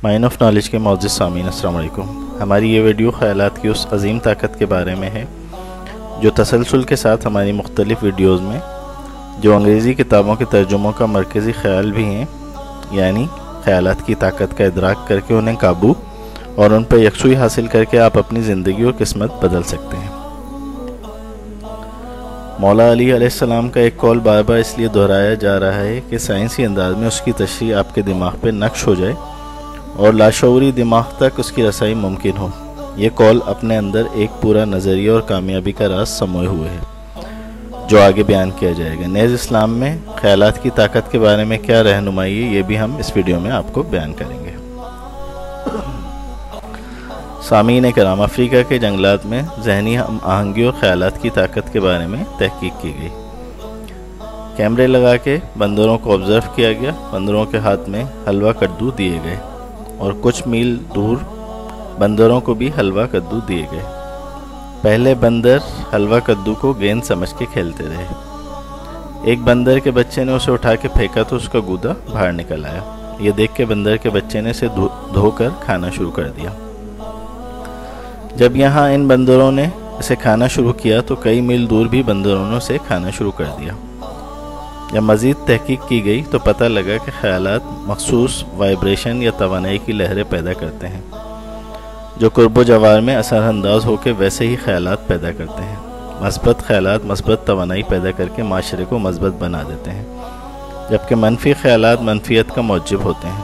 Mine of knowledge کے معزز سامعین السلام علیکم۔ ہماری یہ ویڈیو خیالات کی اس عظیم طاقت کے بارے میں ہے جو تسلسل کے ساتھ ہماری مختلف ویڈیوز میں جو انگریزی کتابوں کے ترجموں کا مرکزی خیال بھی ہیں، یعنی خیالات کی طاقت کا ادراک کر کے انہیں قابو اور ان پر یکسوئی حاصل کر کے آپ اپنی زندگی اور قسمت بدل سکتے ہیں۔ مولا علی علیہ السلام کا ایک قول بار بار اس لیے دہرایا جا رہا ہے کہ سائنسی انداز میں اس کی تشریح آپ کے دماغ پہ نقش ہو جائے اور لاشعوری دماغ تک اس کی رسائی ممکن ہو۔ یہ قول اپنے اندر ایک پورا نظریہ اور کامیابی کا راز سموئے ہوئے ہے جو آگے بیان کیا جائے گا۔ نیز اسلام میں خیالات کی طاقت کے بارے میں کیا رہنمائی ہے، یہ بھی ہم اس ویڈیو میں آپ کو بیان کریں گے۔ سامعین کرام، افریقہ کے جنگلات میں ذہنی ہم آہنگی اور خیالات کی طاقت کے بارے میں تحقیق کی گئی۔ کیمرے لگا کے بندروں کو آبزرو کیا گیا۔ بندروں کے ہاتھ میں حلوہ کدو دیے گئے اور کچھ میل دور بندروں کو بھی حلوہ کدو دیے گئے۔ پہلے بندر حلوہ کدو کو گیند سمجھ کے کھیلتے رہے۔ ایک بندر کے بچے نے اسے اٹھا کے پھینکا تو اس کا گودا باہر نکل آیا۔ یہ دیکھ کے بندر کے بچے نے اسے دھو کر کھانا شروع کر دیا۔ جب یہاں ان بندروں نے اسے کھانا شروع کیا تو کئی میل دور بھی بندروں نے اسے کھانا شروع کر دیا۔ جب مزید تحقیق کی گئی تو پتہ لگا کہ خیالات مخصوص وائبریشن یا توانائی کی لہریں پیدا کرتے ہیں جو قرب و جوار میں اثر انداز ہو کے ویسے ہی خیالات پیدا کرتے ہیں۔ مثبت خیالات مثبت توانائی پیدا کر کے معاشرے کو مثبت بنا دیتے ہیں، جبکہ منفی خیالات منفیت کا موجب ہوتے ہیں۔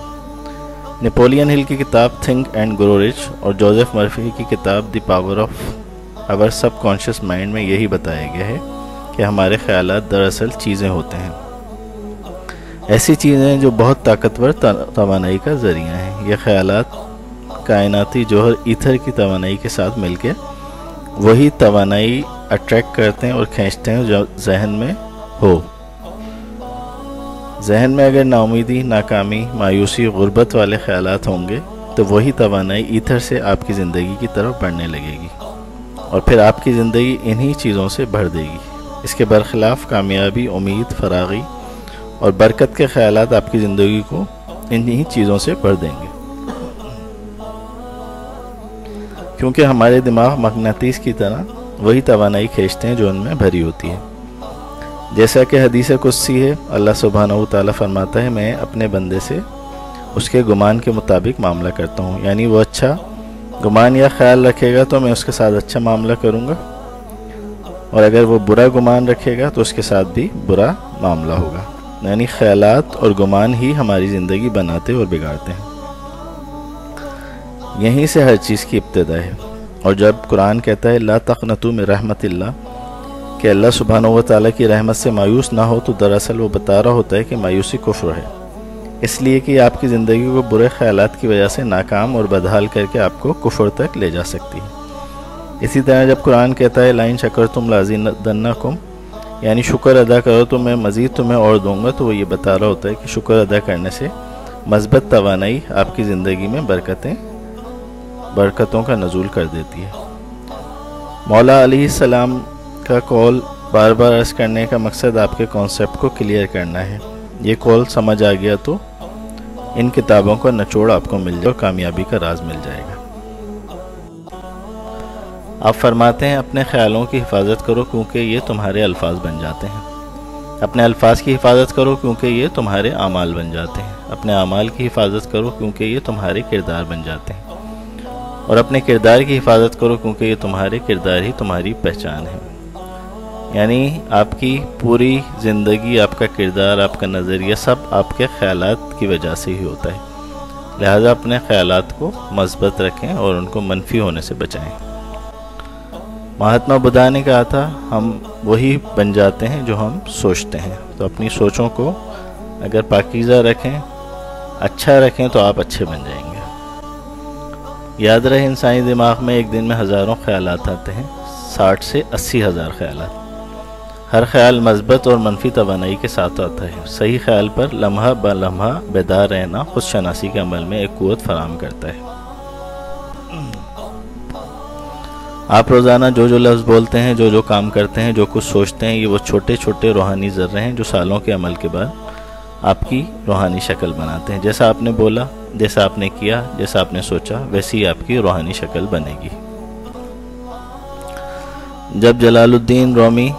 نیپولین ہل کی کتاب تھنک اینڈ گرو رچ اور جوزف مرفی کی کتاب the power of our subconscious mind میں یہی بتایا گیا ہے کہ ہمارے خیالات دراصل چیزیں ہوتے ہیں، ایسی چیزیں جو بہت طاقتور توانائی کا ذریعہ ہیں۔ یہ خیالات کائناتی جوہر ایتھر کی توانائی کے ساتھ مل کے وہی توانائی اٹریکٹ کرتے ہیں اور کھینچتے ہیں جو ذہن میں ہو۔ ذہن میں اگر ناامیدی، ناکامی، مایوسی، غربت والے خیالات ہوں گے تو وہی توانائی ایتھر سے آپ کی زندگی کی طرف بڑھنے لگے گی اور پھر آپ کی زندگی انہی چیزوں سے بھر دے گی۔ اس کے برخلاف کامیابی، امید، فراغی اور برکت کے خیالات آپ کی زندگی کو انہی چیزوں سے بھر دیں گے، کیونکہ ہمارے دماغ مغناطیس کی طرح وہی توانائی کھینچتے ہیں جو ان میں بھری ہوتی ہے۔ جیسا کہ حدیث قدسی ہے، اللہ سبحانہ و تعالیٰ فرماتا ہے، میں اپنے بندے سے اس کے گمان کے مطابق معاملہ کرتا ہوں، یعنی وہ اچھا گمان یا خیال رکھے گا تو میں اس کے ساتھ اچھا معاملہ کروں گا، اور اگر وہ برا گمان رکھے گا تو اس کے ساتھ بھی برا معاملہ ہوگا۔ یعنی خیالات اور گمان ہی ہماری زندگی بناتے اور بگاڑتے ہیں۔ یہیں سے ہر چیز کی ابتدا ہے، اور جب قرآن کہتا ہے لا تقنطوا من رحمت اللہ، کہ اللہ سبحانہ و تعالیٰ کی رحمت سے مایوس نہ ہو، تو دراصل وہ بتا رہا ہوتا ہے کہ مایوسی کفر ہے، اس لیے کہ آپ کی زندگی کو برے خیالات کی وجہ سے ناکام اور بدحال کر کے آپ کو کفر تک لے جا سکتی ہے۔ اسی طرح جب قرآن کہتا ہے لئن شکرتم لازیدنکم، یعنی شکر ادا کرو تو میں مزید تمہیں اور دوں گا، تو وہ یہ بتا رہا ہوتا ہے کہ شکر ادا کرنے سے مثبت توانائی آپ کی زندگی میں برکتوں کا نزول کر دیتی ہے۔ مولا علیہ السلام کا قول بار بار عرض کرنے کا مقصد آپ کے کانسیپٹ کو کلیئر کرنا ہے۔ یہ قول سمجھ آ گیا تو ان کتابوں کا نچوڑ آپ کو مل جائے اور کامیابی کا راز مل جائے گا۔ آپ فرماتے ہیں اپنے خیالوں کی حفاظت کرو کیونکہ یہ تمہارے الفاظ بن جاتے ہیں، اپنے الفاظ کی حفاظت کرو کیونکہ یہ تمہارے اعمال بن جاتے ہیں، اپنے اعمال کی حفاظت کرو کیونکہ یہ تمہارے کردار بن جاتے ہیں، اور اپنے کردار کی حفاظت کرو کیونکہ یہ تمہارے کردار ہی تمہاری پہچان ہے۔ یعنی آپ کی پوری زندگی، آپ کا کردار، آپ کا نظریہ سب آپ کے خیالات کی وجہ سے ہی ہوتا ہے، لہذا اپنے خیالات کو مثبت رکھیں اور ان کو منفی ہونے سے بچائیں۔ مہاتما بدھا نے کہا تھا ہم وہی بن جاتے ہیں جو ہم سوچتے ہیں، تو اپنی سوچوں کو اگر پاکیزہ رکھیں، اچھا رکھیں تو آپ اچھے بن جائیں گے۔ یاد رہے انسانی دماغ میں ایک دن میں ہزاروں خیالات آتے ہیں، 60 سے 80 ہزار خیالات۔ ہر خیال مثبت اور منفی توانائی کے ساتھ آتا ہے۔ صحیح خیال پر لمحہ بہ لمحہ بیدار رہنا خود شناسی کے عمل میں ایک قوت فراہم کرتا ہے۔ آپ روزانہ جو لفظ بولتے ہیں، جو کام کرتے ہیں، جو کچھ سوچتے ہیں، یہ وہ چھوٹے چھوٹے روحانی ذرے ہیں جو سالوں کے عمل کے بعد آپ کی روحانی شکل بناتے ہیں۔ جیسا آپ نے بولا جیسا آپ نے کیا، جیسا آپ نے سوچا، ویسی آپ کی روحانی شکل بنے گی۔ جب جلال الدین رومی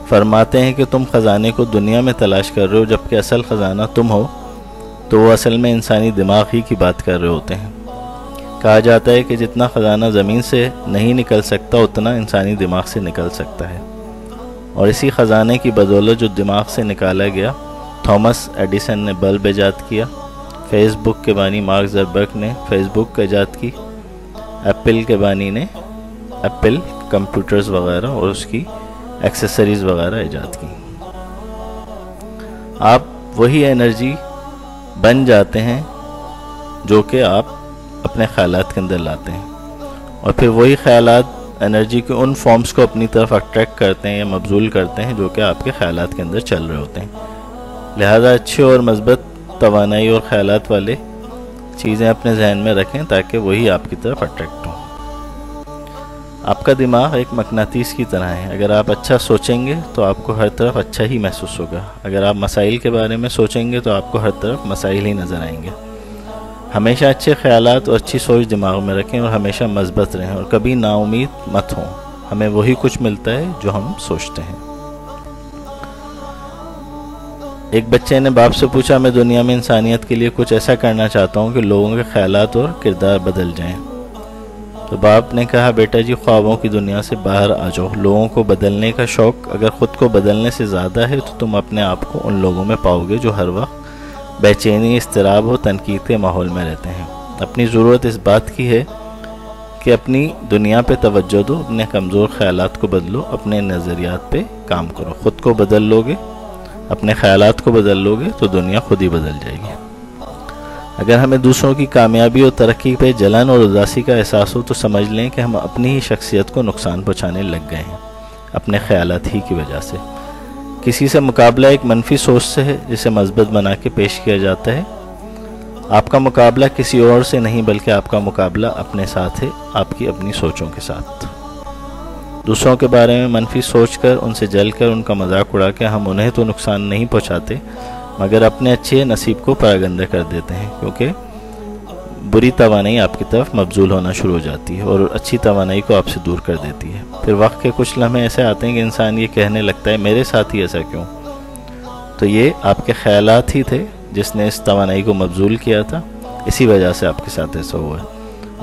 فرماتے ہیں کہ تم خزانے کو دنیا میں تلاش کر رہے ہو جبکہ اصل خزانہ تم ہو، تو وہ اصل میں انسانی دماغ ہی کی بات کر رہے ہوتے ہیں۔ کہا جاتا ہے کہ جتنا خزانہ زمین سے نہیں نکل سکتا اتنا انسانی دماغ سے نکل سکتا ہے، اور اسی خزانے کی بدولت جو دماغ سے نکالا گیا، تھامس ایڈیسن نے بلب ایجاد کیا، فیس بک کے بانی مارک زکربرگ نے فیس بک ایجاد کی، ایپل کے بانی نے ایپل کمپیوٹرز وغیرہ اور اس کی ایکسیسریز وغیرہ ایجاد کی۔ آپ وہی انرجی بن جاتے ہیں جو کہ آپ اپنے خیالات کے اندر لاتے ہیں، اور پھر وہی خیالات انرجی کے ان فارمز کو اپنی طرف اٹریکٹ کرتے ہیں یا مبذول کرتے ہیں جو کہ آپ کے خیالات کے اندر چل رہے ہوتے ہیں۔ لہذا اچھے اور مثبت توانائی اور خیالات والے چیزیں اپنے ذہن میں رکھیں تاکہ وہی آپ کی طرف اٹریکٹ ہوں۔ آپ کا دماغ ایک مقناطیس کی طرح ہے، اگر آپ اچھا سوچیں گے تو آپ کو ہر طرف اچھا ہی محسوس ہوگا، اگر آپ مسائل کے بارے میں سوچیں گے تو آپ کو ہر طرف مسائل ہی نظر آئیں گے۔ ہمیشہ اچھے خیالات اور اچھی سوچ دماغ میں رکھیں اور ہمیشہ مثبت رہیں، اور کبھی نا امید مت ہوں، ہمیں وہی کچھ ملتا ہے جو ہم سوچتے ہیں۔ ایک بچے نے باپ سے پوچھا، میں دنیا میں انسانیت کے لیے کچھ ایسا کرنا چاہتا ہوں کہ لوگوں کے خیالات اور کردار بدل جائیں۔ تو باپ نے کہا، بیٹا جی خوابوں کی دنیا سے باہر آ جاؤ، لوگوں کو بدلنے کا شوق اگر خود کو بدلنے سے زیادہ ہے تو تم اپنے آپ کو ان لوگوں میں پاؤ گے جو ہر وقت بے اضطراب و تنقید کے ماحول میں رہتے ہیں۔ اپنی ضرورت اس بات کی ہے کہ اپنی دنیا پہ توجہ دو، اپنے کمزور خیالات کو بدلو، اپنے نظریات پہ کام کرو، خود کو بدل لو گے، اپنے خیالات کو بدل لو گے تو دنیا خود ہی بدل جائے گی۔ اگر ہمیں دوسروں کی کامیابی اور ترقی پہ جلن اور اداسی کا احساس ہو تو سمجھ لیں کہ ہم اپنی ہی شخصیت کو نقصان پہنچانے لگ گئے ہیں، اپنے خیالات ہی کی وجہ سے۔ کسی سے مقابلہ ایک منفی سوچ سے ہے جسے مثبت بنا کے پیش کیا جاتا ہے۔ آپ کا مقابلہ کسی اور سے نہیں بلکہ آپ کا مقابلہ اپنے ساتھ ہے، آپ کی اپنی سوچوں کے ساتھ۔ دوسروں کے بارے میں منفی سوچ کر، ان سے جل کر، ان کا مذاق اڑا کے ہم انہیں تو نقصان نہیں پہنچاتے مگر اپنے اچھے نصیب کو پراگندہ کر دیتے ہیں، کیونکہ بری توانائی آپ کی طرف مبذول ہونا شروع ہو جاتی ہے اور اچھی توانائی کو آپ سے دور کر دیتی ہے۔ پھر وقت کے کچھ لمحے ایسے آتے ہیں کہ انسان یہ کہنے لگتا ہے، میرے ساتھ ہی ایسا کیوں؟ تو یہ آپ کے خیالات ہی تھے جس نے اس توانائی کو مبذول کیا تھا، اسی وجہ سے آپ کے ساتھ ایسا ہوا ہے۔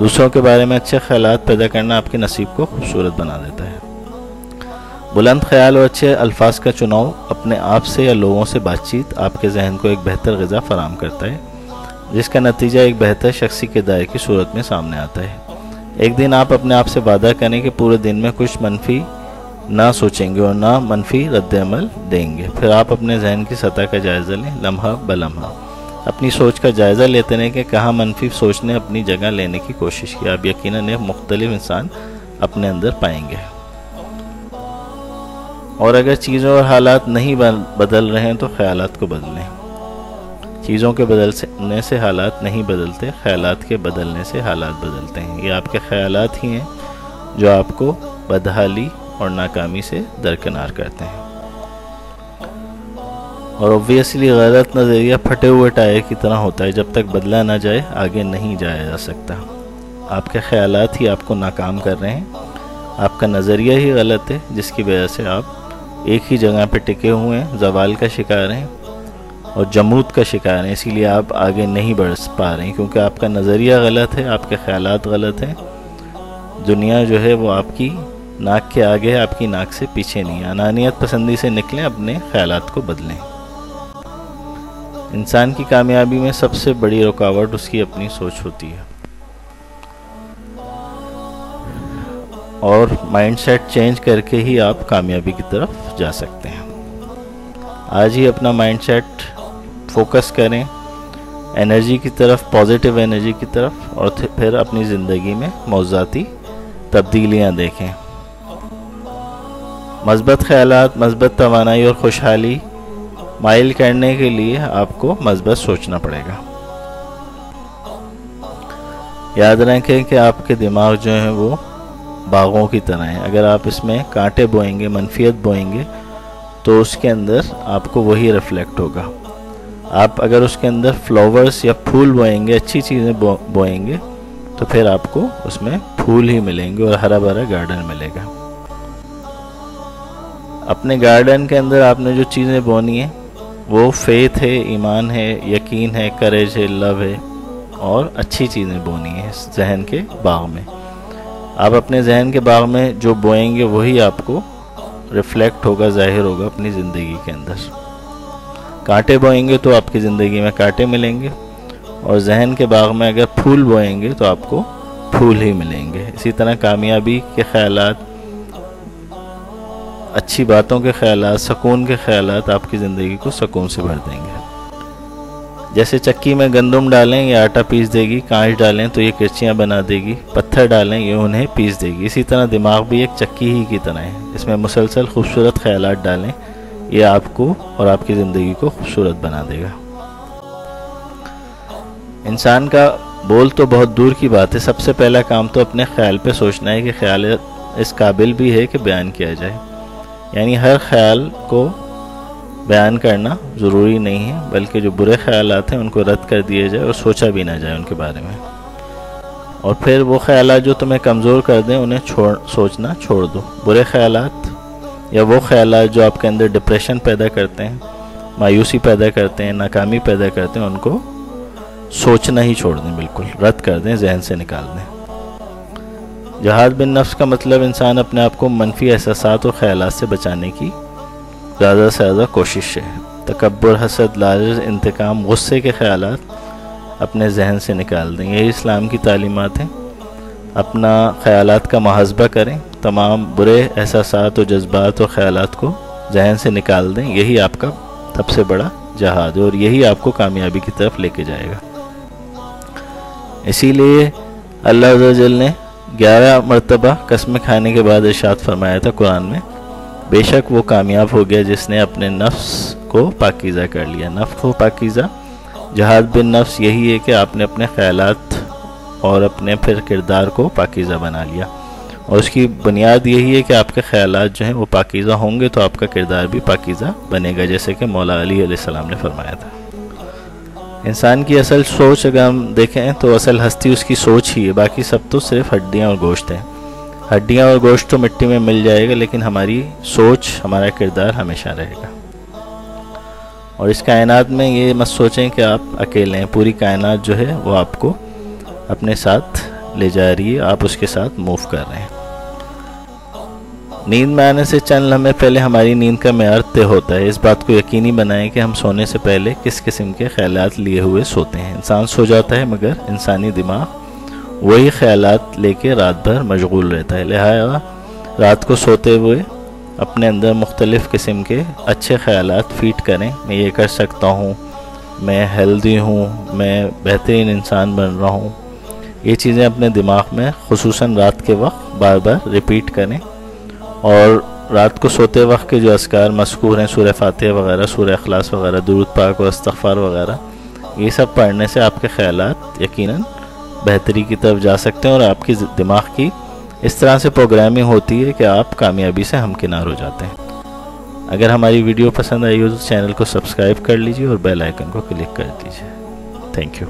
دوسروں کے بارے میں اچھے خیالات پیدا کرنا آپ کے نصیب کو خوبصورت بنا دیتا ہے۔ بلند خیال اور اچھے الفاظ کا چناؤ اپنے آپ سے یا لوگوں سے بات چیت آپ کے ذہن کو ایک بہتر غذا فراہم کرتا ہے، جس کا نتیجہ ایک بہتر شخصی کردار کی صورت میں سامنے آتا ہے۔ ایک دن آپ اپنے آپ سے وعدہ کریں کہ پورے دن میں کچھ منفی نہ سوچیں گے اور نہ منفی رد عمل دیں گے۔ پھر آپ اپنے ذہن کی سطح کا جائزہ لیں، لمحہ بلمحہ اپنی سوچ کا جائزہ لیتے رہیں کہ کہاں منفی سوچ نے اپنی جگہ لینے کی کوشش کی۔ آپ یقیناً ایک مختلف انسان اپنے اندر پائیں گے۔ اور اگر چیزوں اور حالات نہیں بدل رہے ہیں تو خیالات کو بدلیں۔ چیزوں کے بدلنے سے حالات نہیں بدلتے، خیالات کے بدلنے سے حالات بدلتے ہیں۔ یہ آپ کے خیالات ہی ہیں جو آپ کو بدحالی اور ناکامی سے درکنار کرتے ہیں۔ اور obviously غلط نظریہ پھٹے ہوئے ٹائر کی طرح ہوتا ہے، جب تک بدلا نہ جائے آگے نہیں جایا جا سکتا۔ آپ کے خیالات ہی آپ کو ناکام کر رہے ہیں، آپ کا نظریہ ہی غلط ہے جس کی وجہ سے آپ ایک ہی جگہ پہ ٹکے ہوئے ہیں، زوال کا شکار ہیں اور جمود کا شکار ہیں، اسی لیے آپ آگے نہیں بڑھ پا رہے ہیں کیونکہ آپ کا نظریہ غلط ہے، آپ کے خیالات غلط ہیں۔ دنیا جو ہے وہ آپ کی ناک کے آگے ہے، آپ کی ناک سے پیچھے نہیں ہے۔ انانیت پسندی سے نکلیں، اپنے خیالات کو بدلیں۔ انسان کی کامیابی میں سب سے بڑی رکاوٹ اس کی اپنی سوچ ہوتی ہے، اور مائنڈ سیٹ چینج کر کے ہی آپ کامیابی کی طرف جا سکتے ہیں۔ آج ہی اپنا مائنڈ سیٹ فوکس کریں انرجی کی طرف، پازیٹیو انرجی کی طرف، اور پھر اپنی زندگی میں موضوعاتی تبدیلیاں دیکھیں۔ مثبت خیالات، مثبت توانائی اور خوشحالی مائل کرنے کے لیے آپ کو مثبت سوچنا پڑے گا۔ یاد رکھیں کہ آپ کے دماغ جو ہیں وہ باغوں کی طرح ہیں، اگر آپ اس میں کانٹے بوئیں گے، منفیت بوئیں گے تو اس کے اندر آپ کو وہی ریفلیکٹ ہوگا۔ آپ اگر اس کے اندر فلاورز یا پھول بوئیں گے، اچھی چیزیں بوئیں گے، تو پھر آپ کو اس میں پھول ہی ملیں گے اور ہرا بھرا گارڈن ملے گا۔ اپنے گارڈن کے اندر آپ نے جو چیزیں بونی ہیں وہ فیتھ ہے، ایمان ہے، یقین ہے، کریج ہے، لو ہے، اور اچھی چیزیں بونی ہیں اس ذہن کے باغ میں۔ آپ اپنے ذہن کے باغ میں جو بوئیں گے وہی آپ کو ریفلیکٹ ہوگا، ظاہر ہوگا اپنی زندگی کے اندر۔ کانٹے بوئیں گے تو آپ کی زندگی میں کانٹے ملیں گے، اور ذہن کے باغ میں اگر پھول بوئیں گے تو آپ کو پھول ہی ملیں گے۔ اسی طرح کامیابی کے خیالات، اچھی باتوں کے خیالات، سکون کے خیالات آپ کی زندگی کو سکون سے بھر دیں گے۔ جیسے چکی میں گندم ڈالیں یہ آٹا پیس دے گی، کانچ ڈالیں تو یہ کرچیاں بنا دے گی، پتھر ڈالیں یہ انہیں پیس دے گی، اسی طرح دماغ بھی ایک چکی ہی کی طرح ہے، اس میں مسلسل خوبصورت خیالات ڈالیں، یہ آپ کو اور آپ کی زندگی کو خوبصورت بنا دے گا۔ انسان کا بول تو بہت دور کی بات ہے، سب سے پہلا کام تو اپنے خیال پہ سوچنا ہے کہ خیال اس قابل بھی ہے کہ بیان کیا جائے، یعنی ہر خیال کو بیان کرنا ضروری نہیں ہے، بلکہ جو برے خیالات ہیں ان کو رد کر دیا جائے اور سوچا بھی نہ جائے ان کے بارے میں، اور پھر وہ خیالات جو تمہیں کمزور کر دیں انہیں سوچنا چھوڑ دو۔ برے خیالات یا وہ خیالات جو آپ کے اندر ڈپریشن پیدا کرتے ہیں، مایوسی پیدا کرتے ہیں، ناکامی پیدا کرتے ہیں، ان کو سوچنا ہی چھوڑ دیں، بالکل رد کر دیں، ذہن سے نکال دیں۔ جہاد بن نفس کا مطلب انسان اپنے آپ کو منفی احساسات اور خیالات سے بچانے کی زیادہ سے زیادہ کوشش ہے۔ تکبر، حسد، لالچ، انتقام، غصے کے خیالات اپنے ذہن سے نکال دیں، یہی اسلام کی تعلیمات ہیں۔ اپنا خیالات کا محاسبہ کریں، تمام برے احساسات اور جذبات اور خیالات کو ذہن سے نکال دیں، یہی آپ کا سب سے بڑا جہاد ہے اور یہی آپ کو کامیابی کی طرف لے کے جائے گا۔ اسی لیے اللہ عز و جل نے 11 مرتبہ قسمیں کھانے کے بعد ارشاد فرمایا تھا قرآن میں، بے شک وہ کامیاب ہو گیا جس نے اپنے نفس کو پاکیزہ کر لیا۔ نفس کو پاکیزہ، جہاد بن نفس یہی ہے کہ آپ نے اپنے خیالات اور اپنے پھر کردار کو پاکیزہ بنا لیا، اور اس کی بنیاد یہی ہے کہ آپ کے خیالات جو ہیں وہ پاکیزہ ہوں گے تو آپ کا کردار بھی پاکیزہ بنے گا، جیسے کہ مولا علی علیہ السلام نے فرمایا تھا۔ انسان کی اصل سوچ اگر ہم دیکھیں تو اصل ہستی اس کی سوچ ہی ہے، باقی سب تو صرف ہڈیاں اور گوشت ہیں۔ ہڈیاں اور گوشت تو مٹی میں مل جائے گا، لیکن ہماری سوچ، ہمارا کردار ہمیشہ رہے گا۔ اور اس کائنات میں یہ مت سوچیں کہ آپ اکیلے ہیں، پوری کائنات جو ہے وہ آپ کو اپنے ساتھ لے جا رہی ہے، آپ اس کے ساتھ موو کر رہے ہیں۔ نیند میں آنے سے چند لمحے پہلے ہماری نیند کا معیار طے ہوتا ہے، اس بات کو یقینی بنائیں کہ ہم سونے سے پہلے کس قسم کے خیالات لیے ہوئے سوتے ہیں۔ انسان سو جاتا ہے مگر انسانی دماغ وہی خیالات لے کے رات بھر مشغول رہتا ہے، لہٰذا رات کو سوتے ہوئے اپنے اندر مختلف قسم کے اچھے خیالات فیڈ کریں، میں یہ کر سکتا ہوں، میں ہیلدی ہوں، میں بہترین انسان بن رہا ہوں، یہ چیزیں اپنے دماغ میں خصوصاً رات کے وقت بار بار ریپیٹ کریں، اور رات کو سوتے وقت کے جو اذکار مذکور ہیں، سورہ فاتحہ وغیرہ، سورہ اخلاص وغیرہ، درود پاک اور استغفار وغیرہ، یہ سب پڑھنے سے آپ کے خیالات یقیناً بہتری کی طرف جا سکتے ہیں، اور آپ کی دماغ کی اس طرح سے پروگرامنگ ہوتی ہے کہ آپ کامیابی سے ہمکنار ہو جاتے ہیں۔ اگر ہماری ویڈیو پسند آئی ہو تو چینل کو سبسکرائب کر لیجیے اور بیل آئیکن کو کلک کر دیجیے۔ Thank you.